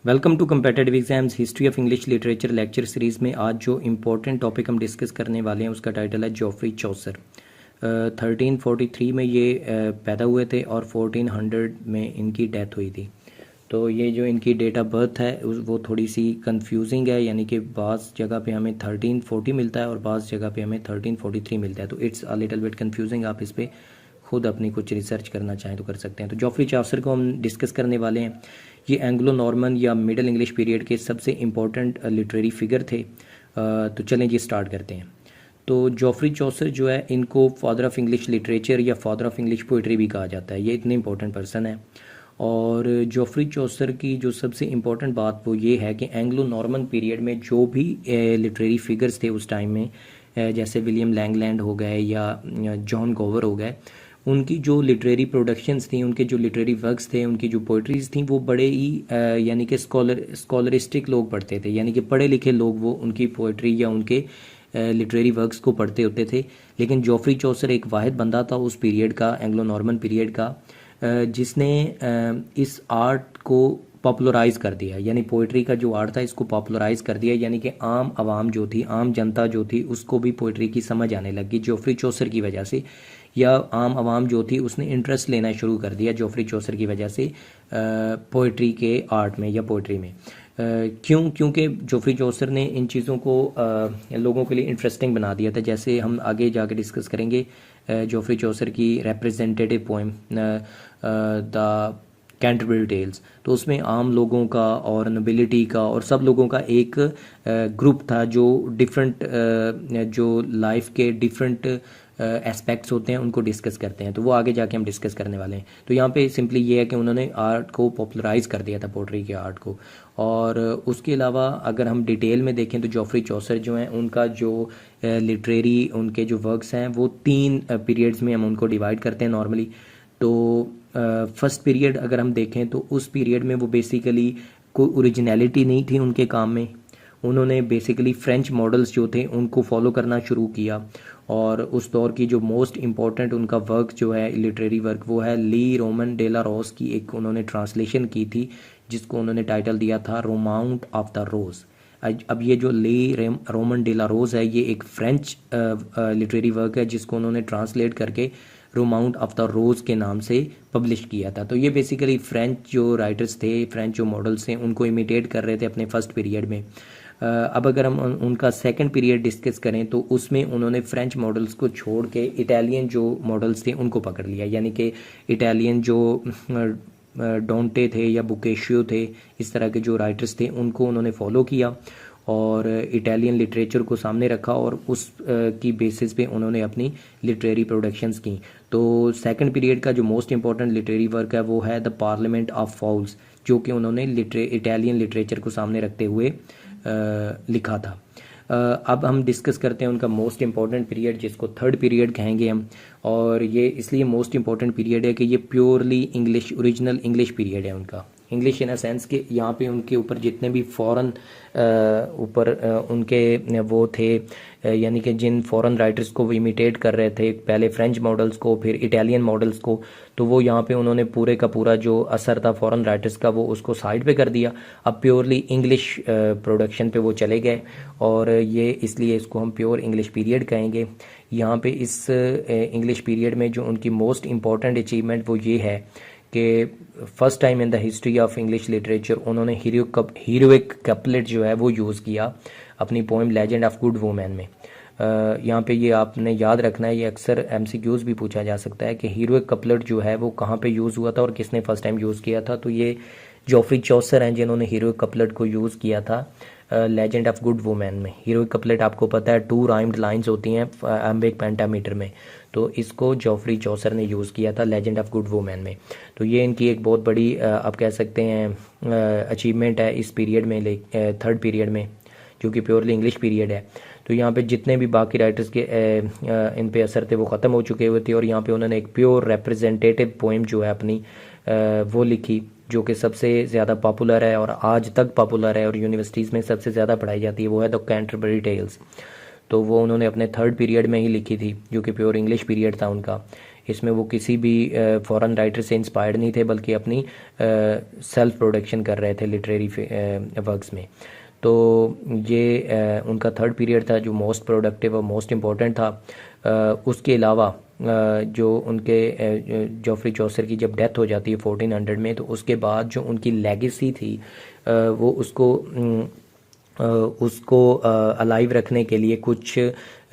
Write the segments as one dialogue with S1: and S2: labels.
S1: Welcome to competitive exams history of English literature lecture series में आज जो important topic हम डिस्कस करने वाले हैं उसका टाइटल है जॉफ्री चौसर। 1343 में ये पैदा हुए थे और 1400 में इनकी डेथ हुई थी। तो ये जो इनकी डेट ऑफ बर्थ है वो थोड़ी सी कंफ्यूजिंग है, यानी कि बाज़ जगह पे हमें 1340 मिलता है और बाज़ जगह पे हमें 1343 मिलता है। तो it's a little bit confusing. आप इस पर खुद अपनी कुछ रिसर्च करना चाहें तो कर सकते हैं। तो जॉफ्री चौसर को हम डिस्कस करने वाले हैं। ये एंग्लो नॉर्मन या मिडल इंग्लिश पीरियड के सबसे इम्पोर्टेंट लिटरेरी फिगर थे। तो चलें जी स्टार्ट करते हैं। तो जॉफ्री चौसर जो है इनको फादर ऑफ इंग्लिश लिटरेचर या फादर ऑफ इंग्लिश पोइट्री भी कहा जाता है। ये इतने इंपॉर्टेंट पर्सन है। और जॉफ्री चौसर की जो सबसे इम्पोर्टेंट बात वो ये है कि एंग्लो नॉर्मन पीरियड में जो भी लिटरेरी फिगर्स थे उस टाइम में, जैसे विलियम लैंगलैंड हो गए या जॉन गोवर हो गए, उनकी जो लिटरेरी प्रोडक्शंस थी, उनके जो लिटरेरी वर्क्स थे, उनकी जो पोइट्रीज़ थी वो बड़े ही यानी कि स्कॉलरिस्टिक लोग पढ़ते थे, यानी कि पढ़े लिखे लोग वो उनकी पोइट्री या उनके लिटरेरी वर्क्स को पढ़ते होते थे। लेकिन जॉफ्री चौसर एक वाहिद बंदा था उस पीरियड का, एंग्लो नॉर्मन पीरियड का, जिसने इस आर्ट को पॉपुलराइज कर दिया, यानी पोइट्री का जो आर्ट था इसको पॉपुलराइज कर दिया, यानी कि आम आवाम जो थी, आम जनता जो थी, उसको भी पोइट्री की समझ आने लगी जॉफ्री चौसर की वजह से, या आम आवाम जो थी उसने इंटरेस्ट लेना शुरू कर दिया जॉफ्री चौसर की वजह से पोइट्री के आर्ट में या पोइट्री में। क्योंकि जॉफ्री चौसर ने इन चीज़ों को लोगों के लिए इंटरेस्टिंग बना दिया था। जैसे हम आगे जाके डिस्कस करेंगे जॉफ्री चौसर की representative poem the Canterbury Tales, तो उसमें आम लोगों का और नोबिलिटी का और सब लोगों का एक ग्रुप था जो डिफरेंट जो लाइफ के डिफरेंट एस्पेक्ट्स होते हैं उनको डिस्कस करते हैं। तो वो आगे जाके हम डिस्कस करने वाले हैं। तो यहाँ पे सिंपली ये है कि उन्होंने आर्ट को पॉपुलराइज कर दिया था, पोइट्री के आर्ट को। और उसके अलावा अगर हम डिटेल में देखें तो जॉफ्री चौसर जो हैं उनका जो लिटरेरी उनके जो वर्क्स हैं वो 3 पीरियड्स में हम उनको डिवाइड करते हैं नॉर्मली। तो फर्स्ट पीरियड अगर हम देखें तो उस पीरियड में वो बेसिकली कोई ओरिजिनलिटी नहीं थी उनके काम में। उन्होंने बेसिकली फ्रेंच मॉडल्स जो थे उनको फॉलो करना शुरू किया। और उस दौर की जो मोस्ट इम्पॉर्टेंट उनका वर्क जो है लिटरेरी वर्क वो है ली रोमन डे ला रोज की एक उन्होंने ट्रांसलेशन की थी, जिसको उन्होंने टाइटल दिया था रोमाउंट ऑफ द रोज़। अब ये जो ली रोमन डे ला रोज है ये एक फ्रेंच लिटरेरी वर्क है जिसको उन्होंने ट्रांसलेट करके रोमाउंट ऑफ द रोज़ के नाम से पब्लिश किया था। तो ये बेसिकली फ्रेंच जो राइटर्स थे, फ्रेंच जो मॉडल्स थे, उनको इमिटेट कर रहे थे अपने फर्स्ट पीरियड में। अब अगर हम उनका सेकंड पीरियड डिस्कस करें तो उसमें उन्होंने फ्रेंच मॉडल्स को छोड़ के इटालियन जो मॉडल्स थे उनको पकड़ लिया, यानी कि इटालियन जो डोंटे थे या बुकेशियो थे, इस तरह के जो राइटर्स थे उनको उन्होंने फॉलो किया और इटालियन लिटरेचर को सामने रखा और उस की बेसिस पे उन्होंने अपनी लिटरेरी प्रोडक्शंस की। तो सेकंड पीरियड का जो मोस्ट इम्पॉर्टेंट लिटरेरी वर्क है वो है द पार्लियामेंट ऑफ फाउल्स, जो कि उन्होंने इटालियन लिटरेचर को सामने रखते हुए लिखा था। अब हम डिस्कस करते हैं उनका मोस्ट इम्पॉर्टेंट पीरियड, जिसको थर्ड पीरियड कहेंगे हम। और ये इसलिए मोस्ट इम्पॉर्टेंट पीरियड है कि ये purely English, original English period है उनका। इंग्लिश इन अ सेंस कि यहाँ पे उनके ऊपर जितने भी फॉरेन ऊपर उनके वो थे, यानी कि जिन फॉरेन राइटर्स को वो इमिटेट कर रहे थे, पहले फ्रेंच मॉडल्स को फिर इटालियन मॉडल्स को, तो वो यहाँ पे उन्होंने पूरे का पूरा जो असर था फॉरेन राइटर्स का वो उसको साइड पे कर दिया। अब प्योरली इंग्लिश प्रोडक्शन पे वो चले गए और ये इसलिए इसको हम प्योर इंग्लिश पीरियड कहेंगे। यहाँ पे इस इंग्लिश पीरियड में जो उनकी मोस्ट इम्पॉर्टेंट अचीवमेंट वो ये है कि first time in the history of English literature उन्होंने हीरोइक कपलेट जो है वो यूज़ किया अपनी poem legend of good women में। यहाँ पे ये आपने याद रखना है, ये अक्सर एमसीक्यूज भी पूछा जा सकता है कि हीरोइक कपलेट जो है वो कहाँ पे यूज़ हुआ था और किसने फर्स्ट टाइम यूज़ किया था। तो ये जॉफ्री चौसर हैं जिन्होंने हीरोइक कपलेट को यूज़ किया था लेजेंड ऑफ गुड वुमेन में। हीरोइक कपलेट आपको पता है 2 राइम्ड लाइंस होती हैं एम्बिक पेंटामीटर में, तो इसको जॉफ्री चौसर ने यूज़ किया था लेजेंड ऑफ गुड वुमेन में। तो ये इनकी एक बहुत बड़ी आप कह सकते हैं अचीवमेंट है इस पीरियड में, थर्ड पीरियड में, जो कि प्योरली इंग्लिश पीरियड है। तो यहाँ पे जितने भी बाकी राइटर्स के इन पे असर थे वो ख़त्म हो चुके हुए थे और यहाँ पे उन्होंने एक प्योर रिप्रेजेंटेटिव पोएम जो है अपनी वो लिखी, जो कि सबसे ज़्यादा पॉपुलर है और आज तक पॉपुलर है और यूनिवर्सिटीज़ में सबसे ज़्यादा पढ़ाई जाती है, वो है द कैंटरबरी टेल्स। तो वो उन्होंने अपने थर्ड पीरियड में ही लिखी थी, जो कि प्योर इंग्लिश पीरियड था उनका। इसमें वो किसी भी फॉरेन राइटर से इंस्पायर्ड नहीं थे, बल्कि अपनी सेल्फ प्रोडक्शन कर रहे थे लिटरेरी वर्क्स में। तो ये उनका थर्ड पीरियड था जो मोस्ट प्रोडक्टिव और मोस्ट इम्पोर्टेंट था। उसके अलावा जो उनके जोफ्री चौसर की जब डेथ हो जाती है 1400 में, तो उसके बाद जो उनकी लेगेसी थी वो उसको अलाइव रखने के लिए कुछ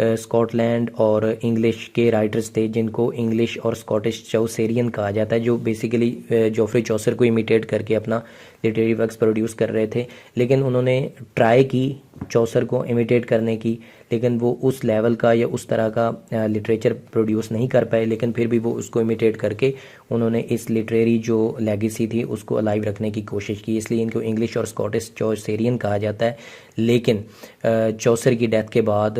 S1: स्कॉटलैंड और इंग्लिश के राइटर्स थे जिनको इंग्लिश और स्कॉटिश चौसेरियन कहा जाता है, जो बेसिकली जोफ्री चौसर को इमिटेट करके अपना लिटरेरी वर्क्स प्रोड्यूस कर रहे थे। लेकिन उन्होंने ट्राई की चौसर को इमिटेट करने की, लेकिन वो उस लेवल का या उस तरह का लिटरेचर प्रोड्यूस नहीं कर पाए। लेकिन फिर भी वो उसको इमिटेट करके उन्होंने इस लिटरेरी जो लेगेसी थी उसको अलाइव रखने की कोशिश की, इसलिए इनको इंग्लिश और स्कॉटिश चौसेरियन कहा जाता है। लेकिन चौसर की डेथ के बाद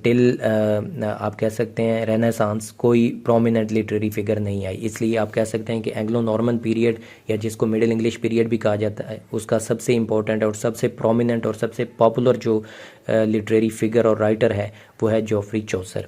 S1: टिल आप कह सकते हैं रेनेसांस कोई प्रोमिनेंट लिटरेरी फिगर नहीं आई। इसलिए आप कह सकते हैं कि एंग्लो नॉर्मन पीरियड या जिसको मिडिल इंग्लिश पीरियड भी कहा जाता है उसका सबसे इम्पोर्टेंट और सबसे प्रोमिनेंट और सबसे पॉपुलर जो लिटरेरी फिगर और राइटर है वो है जोफ्री चौसर।